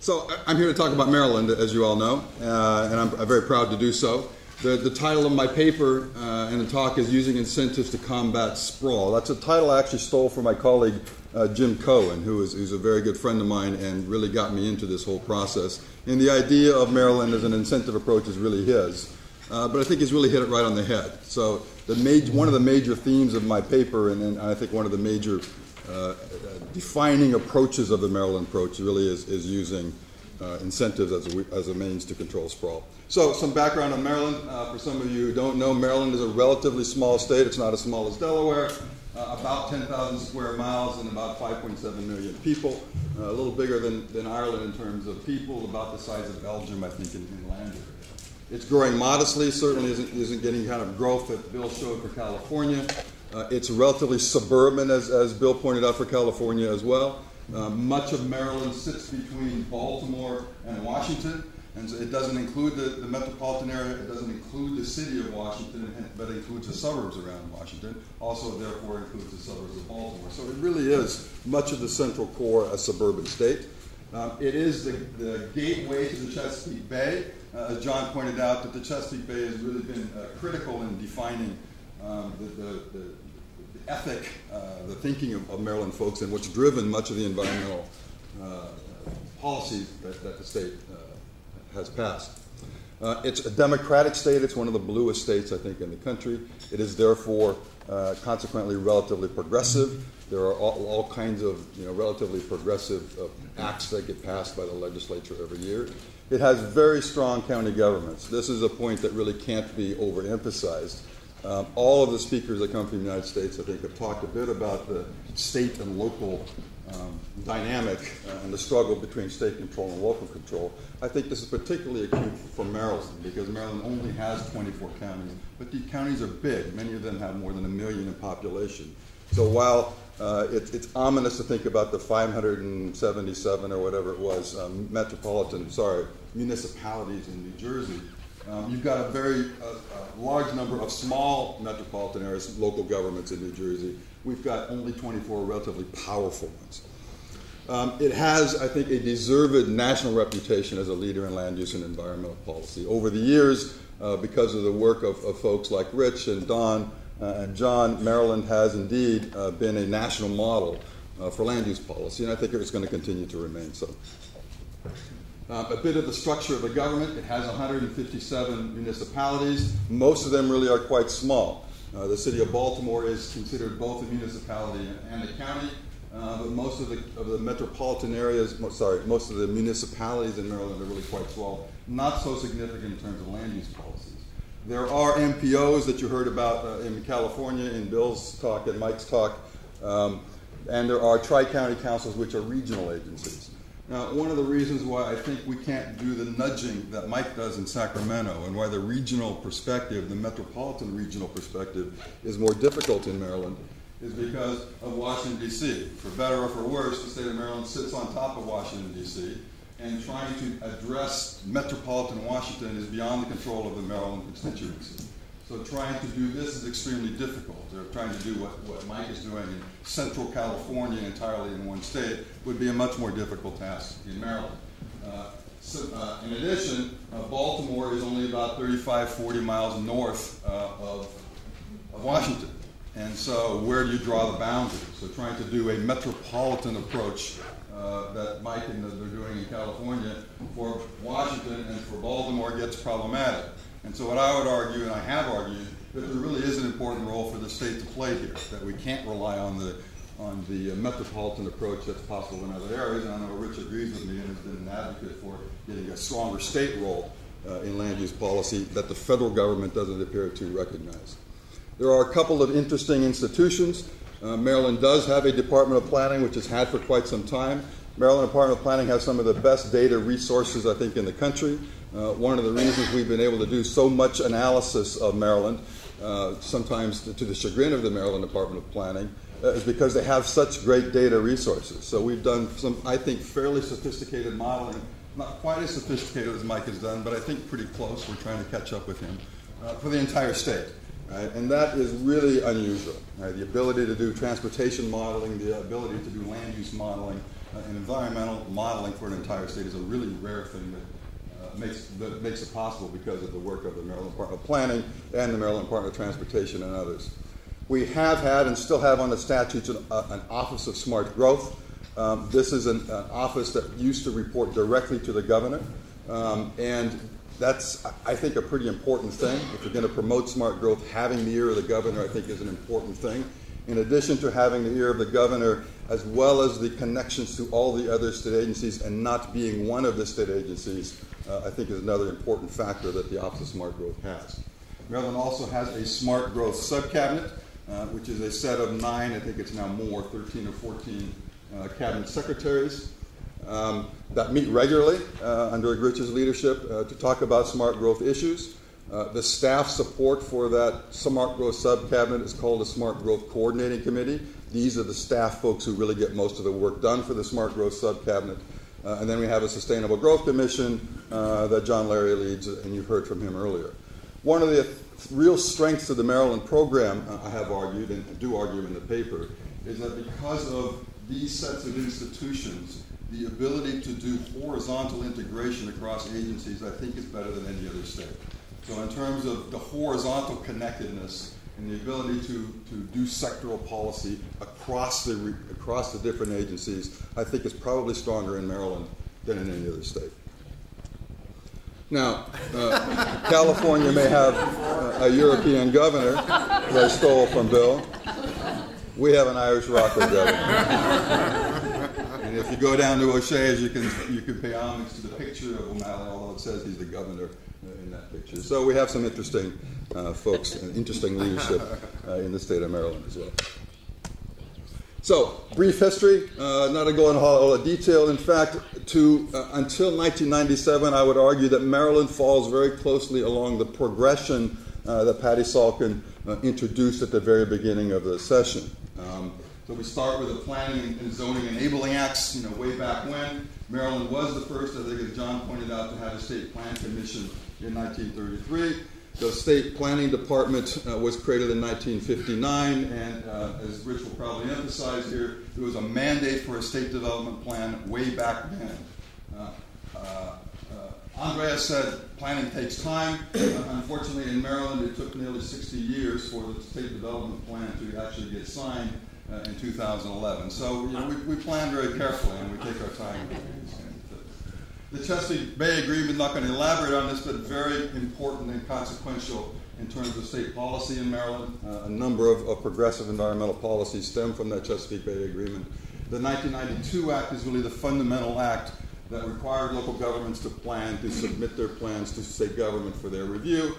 So I'm here to talk about Maryland, as you all know, and I'm very proud to do so. The title of my paper and the talk is Using Incentives to Combat Sprawl. That's a title I actually stole from my colleague Jim Cohen, who's a very good friend of mine and really got me into this whole process. And the idea of Maryland as an incentive approach is really his. But I think he's really hit it right on the head. So one of the major themes of my paper, and I think one of the major defining approaches of the Maryland approach really is using incentives as a means to control sprawl. So some background on Maryland. For some of you who don't know, Maryland is a relatively small state. It's not as small as Delaware. About 10,000 square miles and about 5.7 million people. A little bigger than Ireland in terms of people, about the size of Belgium, I think, in land area. It's growing modestly, certainly isn't getting kind of growth that Bill showed for California. It's relatively suburban, as Bill pointed out, for California as well. Much of Maryland sits between Baltimore and Washington, and so it doesn't include the metropolitan area, it doesn't include the city of Washington, but it includes the suburbs around Washington, also therefore includes the suburbs of Baltimore. So it really is much of the central core a suburban state. It is the gateway to the Chesapeake Bay. As John pointed out, that the Chesapeake Bay has really been critical in defining the ethic, the thinking of Maryland folks, and what's driven much of the environmental policies that the state has passed. It's a democratic state. It's one of the bluest states, I think, in the country. It is therefore consequently relatively progressive. There are all kinds of relatively progressive acts that get passed by the legislature every year. It has very strong county governments. This is a point that really can't be overemphasized. All of the speakers that come from the United States, I think, have talked a bit about the state and local dynamic and the struggle between state control and local control. I think this is particularly acute for Maryland, because Maryland only has 24 counties, but the counties are big. Many of them have more than 1 million in population. So while it's ominous to think about the 577 or whatever it was municipalities in New Jersey, you've got a very large number of small metropolitan areas, local governments in New Jersey. We've got only 24 relatively powerful ones. It has, I think, a deserved national reputation as a leader in land use and environmental policy. Over the years, because of the work of folks like Rich and Don and John, Maryland has indeed been a national model for land use policy, and I think it's going to continue to remain so. A bit of the structure of the government. It has 157 municipalities. Most of them really are quite small. The city of Baltimore is considered both a municipality and a county, but most of the metropolitan areas, most of the municipalities in Maryland are really quite small, not so significant in terms of land use policies. There are MPOs that you heard about in California in Bill's talk and Mike's talk, and there are tri-county councils, which are regional agencies. Now, one of the reasons why I think we can't do the nudging that Mike does in Sacramento, and why the regional perspective, the metropolitan regional perspective, is more difficult in Maryland, is because of Washington, D.C. For better or for worse, the state of Maryland sits on top of Washington, D.C., and trying to address metropolitan Washington is beyond the control of the Maryland constituency. So trying to do this is extremely difficult. They're trying to do what Mike is doing in central California entirely in one state would be a much more difficult task in Maryland. In addition, Baltimore is only about 35, 40 miles north of Washington. And so where do you draw the boundary? So trying to do a metropolitan approach that Mike and they're doing in California for Washington and for Baltimore gets problematic. And so what I would argue, and I have argued, that there really is an important role for the state to play here, that we can't rely on the metropolitan approach that's possible in other areas. And I know Rich agrees with me and has been an advocate for getting a stronger state role in land use policy that the federal government doesn't appear to recognize. There are a couple of interesting institutions. Maryland does have a Department of Planning, which has had for quite some time. Maryland Department of Planning has some of the best data resources, I think, in the country. One of the reasons we've been able to do so much analysis of Maryland, sometimes to the chagrin of the Maryland Department of Planning, is because they have such great data resources. So we've done some, I think, fairly sophisticated modeling, not quite as sophisticated as Mike has done, but I think pretty close. We're trying to catch up with him for the entire state. right? And that is really unusual. Right? The ability to do transportation modeling, the ability to do land use modeling, and environmental modeling for an entire state is a really rare thing that makes it possible because of the work of the Maryland Department of Planning and the Maryland Department of Transportation and others. We have had and still have on the statutes an Office of Smart Growth. This is an office that used to report directly to the governor, and that's, I think, a pretty important thing. If you're going to promote smart growth, having the ear of the governor, I think, is an important thing. In addition to having the ear of the governor, as well as the connections to all the other state agencies and not being one of the state agencies, I think is another important factor that the Office of Smart Growth has. Maryland also has a Smart Growth Subcabinet, which is a set of 9, I think it's now more, 13 or 14 cabinet secretaries that meet regularly under Gerrit's leadership to talk about smart growth issues. The staff support for that Smart Growth Subcabinet is called the Smart Growth Coordinating Committee. These are the staff folks who really get most of the work done for the Smart Growth Subcabinet. And then we have a Sustainable Growth Commission that John Larry leads, and you've heard from him earlier. One of the real strengths of the Maryland program, I have argued, and do argue in the paper, is that because of these sets of institutions, the ability to do horizontal integration across agencies, I think, is better than any other state. So in terms of the horizontal connectedness and the ability to do sectoral policy across the different agencies, I think is probably stronger in Maryland than in any other state. Now, California may have a European governor that I stole from Bill. We have an Irish rocker governor. And if you go down to O'Shea's, you can pay homage to the picture of O'Malley, although it says he's the governor in that picture. So we have some interesting folks and interesting leadership in the state of Maryland as well. So, brief history, not to go into a lot of detail. In fact, until 1997, I would argue that Maryland falls very closely along the progression that Patty Salkin introduced at the very beginning of the session. So we start with the Planning and Zoning Enabling Acts, way back when. Maryland was the first, I think, as John pointed out, to have a state plan commission in 1933. The State Planning Department was created in 1959, and as Rich will probably emphasize here, there was a mandate for a state development plan way back then. Andrea said planning takes time. Unfortunately, in Maryland, it took nearly 60 years for the state development plan to actually get signed in 2011. So we plan very carefully, and we take our time. The Chesapeake Bay Agreement, not going to elaborate on this, but very important and consequential in terms of state policy in Maryland. A number of progressive environmental policies stem from that Chesapeake Bay Agreement. The 1992 Act is really the fundamental act that required local governments to plan, to submit their plans to state government for their review.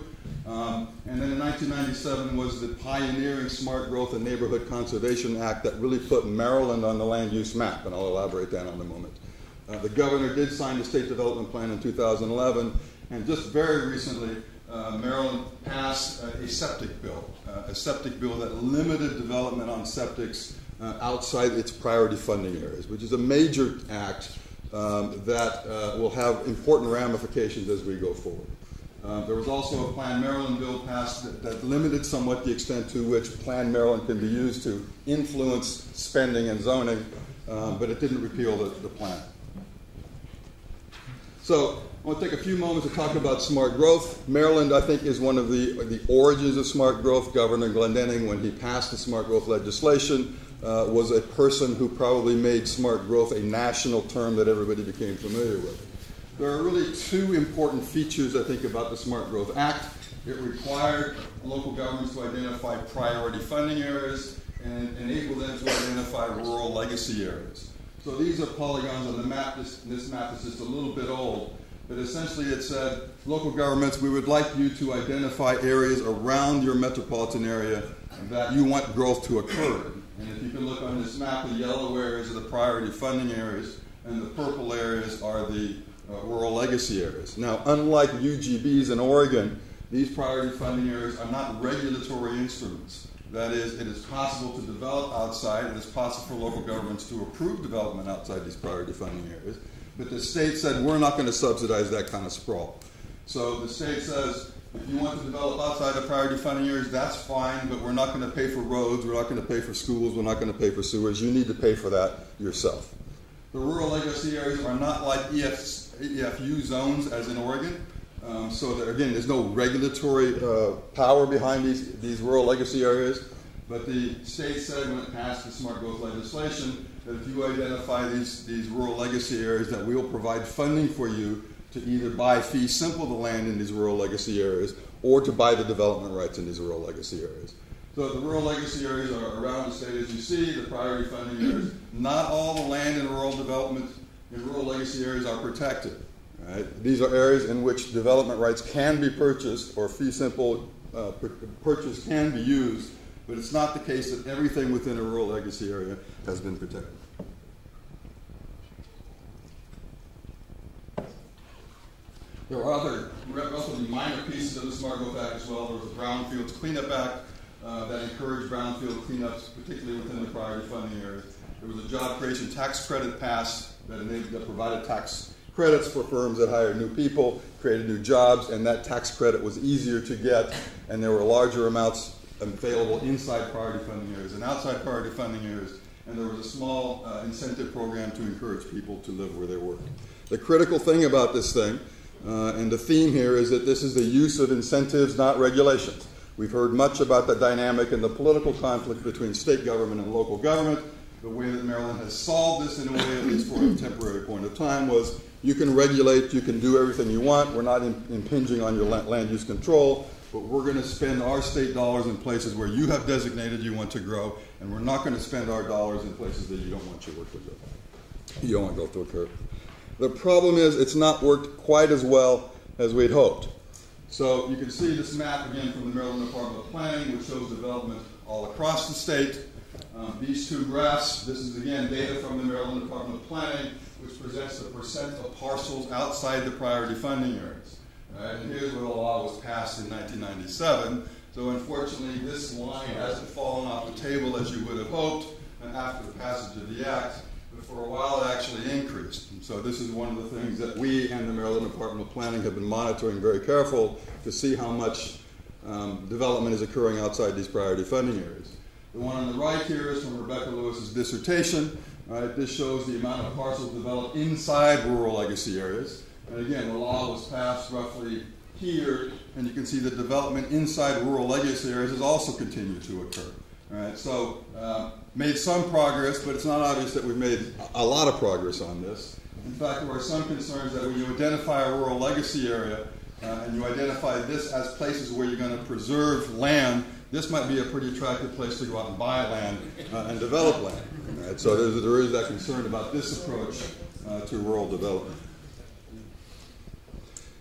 And then in 1997 was the pioneering Smart Growth and Neighborhood Conservation Act that really put Maryland on the land use map, and I'll elaborate that in a moment. The governor did sign the state development plan in 2011, and just very recently, Maryland passed a septic bill that limited development on septics outside its priority funding areas, which is a major act that will have important ramifications as we go forward. There was also a PlanMaryland bill passed that limited somewhat the extent to which PlanMaryland can be used to influence spending and zoning, but it didn't repeal the plan. So I want to take a few moments to talk about smart growth. Maryland, I think, is one of the origins of smart growth. Governor Glendening, when he passed the smart growth legislation, was a person who probably made smart growth a national term that everybody became familiar with. There are really two important features, I think, about the Smart Growth Act. It required local governments to identify priority funding areas and enable them to identify rural legacy areas. So these are polygons on the map. This map is just a little bit old, but essentially it said, local governments, we would like you to identify areas around your metropolitan area that you want growth to occur in. And if you can look on this map, the yellow areas are the priority funding areas, and the purple areas are the rural legacy areas. Now, unlike UGBs in Oregon, these priority funding areas are not regulatory instruments. That is, it is possible to develop outside, it is possible for local governments to approve development outside these priority funding areas, but the state said, we're not going to subsidize that kind of sprawl. So the state says, If you want to develop outside the priority funding areas, that's fine, but we're not going to pay for roads, we're not going to pay for schools, we're not going to pay for sewers. You need to pay for that yourself. The rural legacy areas are not like EFU zones as in Oregon. So that, again, there's no regulatory power behind these rural legacy areas. But the state said when it passed the smart growth legislation that if you identify these rural legacy areas, that we will provide funding for you to either buy fee simple the land in these rural legacy areas or to buy the development rights in these rural legacy areas. So the rural legacy areas are around the state as you see, the priority funding areas. Not all the land in rural development in rural legacy areas are protected. Right? These are areas in which development rights can be purchased or fee simple purchase can be used, but it's not the case that everything within a rural legacy area has been protected. There are other relatively minor pieces of the Smart Growth Act as well. There was the Brownfields Cleanup Act that encouraged brownfield cleanups, particularly within the priority funding areas. There was a job creation tax credit passed that provided tax credits for firms that hired new people, created new jobs, and that tax credit was easier to get, and there were larger amounts available inside priority funding areas and outside priority funding areas, and there was a small incentive program to encourage people to live where they work. The critical thing about this thing, and the theme here, is that this is the use of incentives, not regulations. We've heard much about the dynamic and the political conflict between state government and local government. The way that Maryland has solved this in a way, at least for a temporary point of time, was you can regulate, you can do everything you want, we're not impinging on your land use control, but we're going to spend our state dollars in places where you have designated you want to grow, and we're not going to spend our dollars in places that you don't want your work to go. You don't want to go through a curve. The problem is it's not worked quite as well as we'd hoped. So you can see this map again from the Maryland Department of Planning, which shows development all across the state. These two graphs, this is again data from the Maryland Department of Planning, which presents the percent of parcels outside the priority funding areas. And here's where the law was passed in 1997. So unfortunately, this line hasn't fallen off the table as you would have hoped after the passage of the Act. But for a while, it actually increased. And so this is one of the things that we and the Maryland Department of Planning have been monitoring very careful to see how much development is occurring outside these priority funding areas. The one on the right here is from Rebecca Lewis's dissertation. Right, this shows the amount of parcels developed inside rural legacy areas. And again, the law was passed roughly here, and you can see that development inside rural legacy areas has also continued to occur. All right, so made some progress, but it's not obvious that we've made a lot of progress on this. In fact, there are some concerns that when you identify a rural legacy area and you identify this as places where you're going to preserve land, this might be a pretty attractive place to go out and buy land and develop land. Right? So there is that concern about this approach to rural development.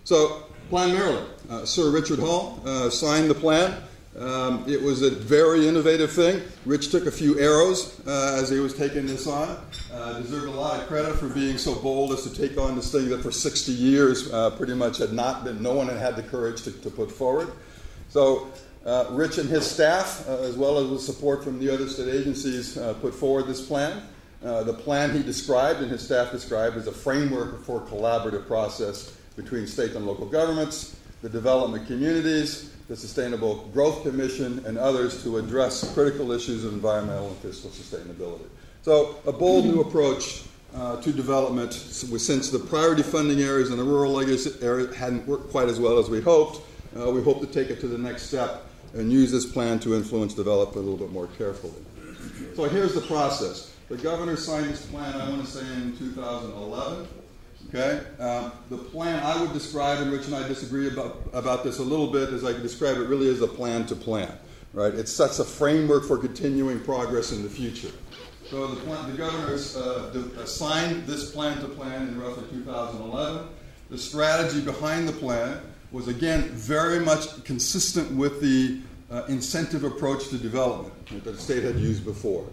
So, PlanMaryland. Sir Richard Hall signed the plan. It was a very innovative thing. Rich took a few arrows as he was taking this on. Deserved a lot of credit for being so bold as to take on this thing that for 60 years pretty much had not been, no one had had the courage to put forward. So Rich and his staff, as well as with support from the other state agencies, put forward this plan. The plan he described and his staff described as a framework for a collaborative process between state and local governments, the development communities, the Sustainable Growth Commission, and others to address critical issues of environmental and fiscal sustainability. So a bold new approach to development, since the priority funding areas and the rural legacy area hadn't worked quite as well as we hoped. We hope to take it to the next step and use this plan to influence development a little bit more carefully. So here's the process. The governor signed this plan, I want to say, in 2011. Okay? The plan I would describe, and Rich and I disagree about this a little bit, as I could describe it really as a plan to plan. Right? It sets a framework for continuing progress in the future. So the governor signed this plan to plan in roughly 2011. The strategy behind the plan was, again, very much consistent with the incentive approach to development that the state had used before.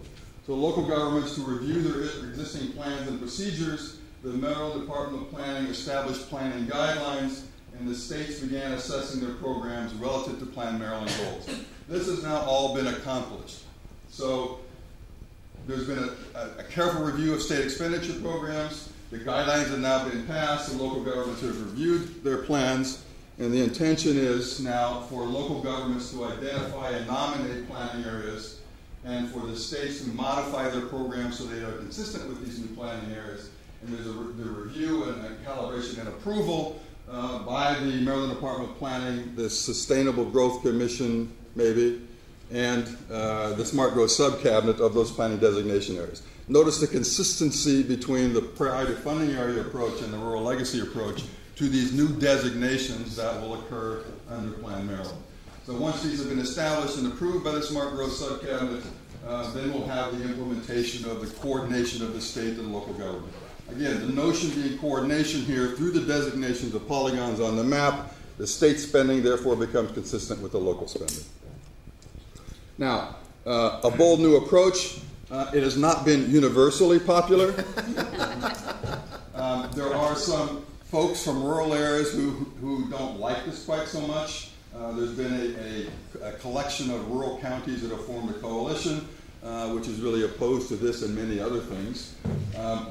So local governments to review their existing plans and procedures, the Maryland Department of Planning established planning guidelines, and the states began assessing their programs relative to PlanMaryland goals. This has now all been accomplished. So there's been a careful review of state expenditure programs. The guidelines have now been passed, and local governments have reviewed their plans. And the intention is now for local governments to identify and nominate planning areas, and for the states to modify their programs so they are consistent with these new planning areas. And there's the review and calibration and approval by the Maryland Department of Planning, the Sustainable Growth Commission, maybe, and the Smart Growth Subcabinet of those planning designation areas. Notice the consistency between the priority funding area approach and the rural legacy approach to these new designations that will occur under PlanMaryland. So once these have been established and approved by the Smart Growth Subcabinet, then we'll have the implementation of the coordination of the state and local government. Again, the notion being coordination here through the designations of polygons on the map, the state spending therefore becomes consistent with the local spending. Now, a bold new approach. It has not been universally popular. There are some folks from rural areas who don't like this quite so much. There's been a collection of rural counties that have formed a coalition, which is really opposed to this and many other things.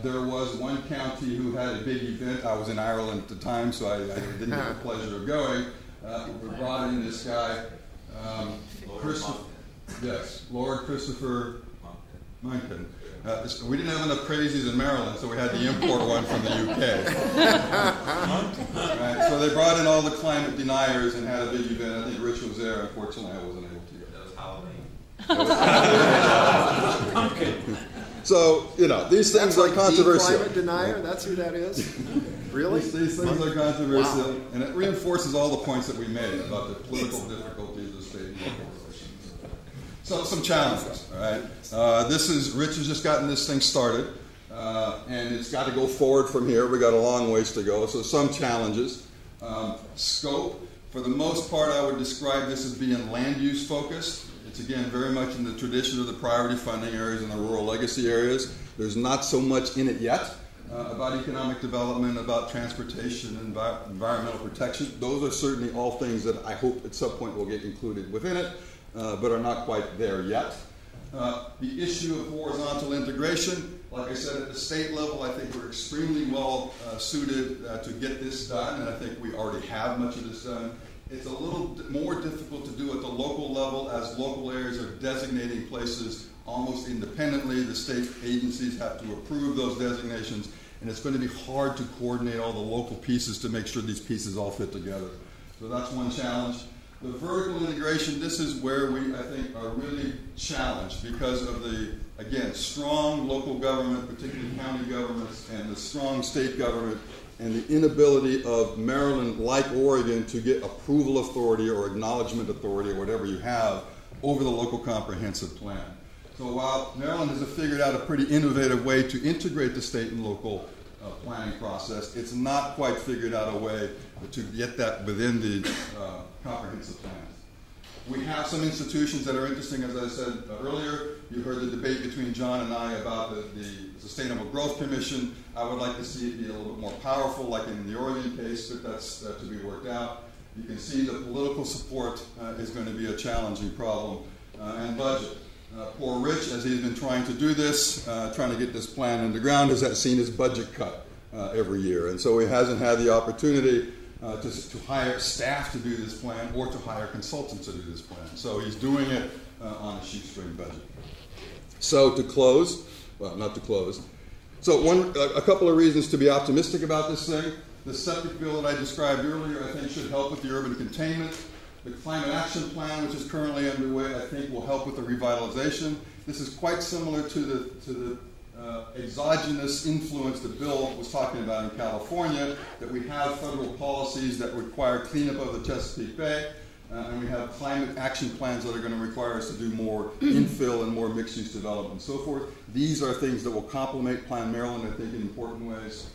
There was one county who had a big event. I was in Ireland at the time, so I didn't have the pleasure of going. We brought in this guy, Lord Christopher Monken. We didn't have enough crazies in Maryland, so we had to import one from the UK. Right, so they brought in all the climate deniers and had a big event. I think Rich was there. Unfortunately, I wasn't able to go. That was Halloween. So, you know, these things are controversial. Climate denier? That's who that is? Really? These things are controversial, wow. And it reinforces all the points that we made about the political difficulties of state and local relations. So, some challenges, all right? Rich has just gotten this thing started, and it's got to go forward from here. We've got a long ways to go, so some challenges. Scope, for the most part, I would describe this as being land use focused. It's, again, very much in the tradition of the priority funding areas and the rural legacy areas. There's not so much in it yet about economic development, about transportation, and environmental protection. Those are certainly all things that I hope at some point will get included within it, but are not quite there yet. The issue of horizontal integration, like I said, at the state level, I think we're extremely well suited to get this done, and I think we already have much of this done. It's a little more difficult to do at the local level, as local areas are designating places almost independently. The state agencies have to approve those designations, and it's going to be hard to coordinate all the local pieces to make sure these pieces all fit together. So that's one challenge. The vertical integration, this is where we, I think, are really challenged because of the, again, strong local government, particularly county governments, and the strong state government, and the inability of Maryland, like Oregon, to get approval authority or acknowledgement authority or whatever you have over the local comprehensive plan. So while Maryland has figured out a pretty innovative way to integrate the state and local planning process, it's not quite figured out a way to get that within the comprehensive plans. We have some institutions that are interesting, as I said earlier. You heard the debate between John and I about the Sustainable Growth Commission. I would like to see it be a little bit more powerful, like in the Oregon case, but that's to be worked out. You can see the political support is going to be a challenging problem, and budget. Poor Rich, as he's been trying to do this, trying to get this plan on the ground, has seen his budget cut every year. And so he hasn't had the opportunity to hire staff to do this plan or to hire consultants to do this plan. So he's doing it on a shoestring budget. So to close, well, not to close. So a couple of reasons to be optimistic about this thing. The septic bill that I described earlier, I think, should help with the urban containment. The climate action plan, which is currently underway, I think will help with the revitalization. This is quite similar to the exogenous influence that Bill was talking about in California, that we have federal policies that require cleanup of the Chesapeake Bay, and we have climate action plans that are going to require us to do more infill and more mixed-use development and so forth. These are things that will complement PlanMaryland, I think, in important ways.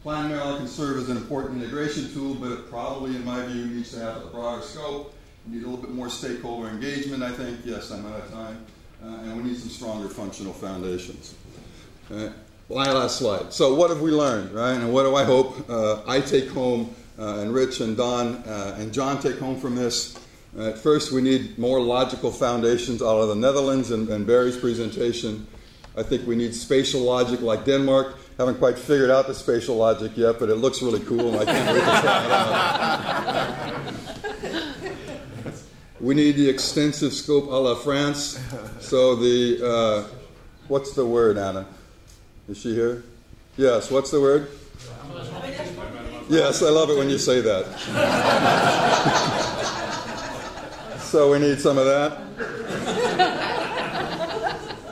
PlanMaryland can serve as an important integration tool, but it probably, in my view, needs to have a broader scope. We need a little bit more stakeholder engagement, I think. Yes, I'm out of time. And we need some stronger functional foundations. My last slide. So what have we learned, right? And what do I hope I take home, and Rich and Don and John take home from this? First, we need more logical foundations out of the Netherlands and Barry's presentation. I think we need spatial logic like Denmark. Haven't quite figured out the spatial logic yet, but it looks really cool, and I can't wait to try it out. We need the extensive scope a la France. So the, what's the word, Anna? Is she here? Yes, what's the word? Yes, I love it when you say that. So we need some of that.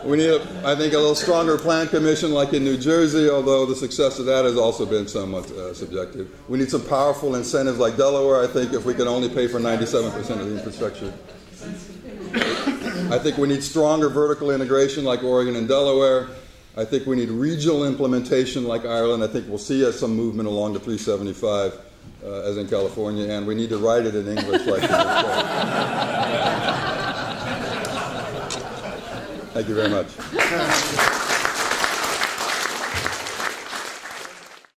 We need, I think, a little stronger plan commission like in New Jersey, although the success of that has also been somewhat subjective. We need some powerful incentives like Delaware, I think, if we can only pay for 97% of the infrastructure. I think we need stronger vertical integration like Oregon and Delaware. I think we need regional implementation like Ireland. I think we'll see some movement along the 375 as in California, and we need to write it in English like in the Thank you very much.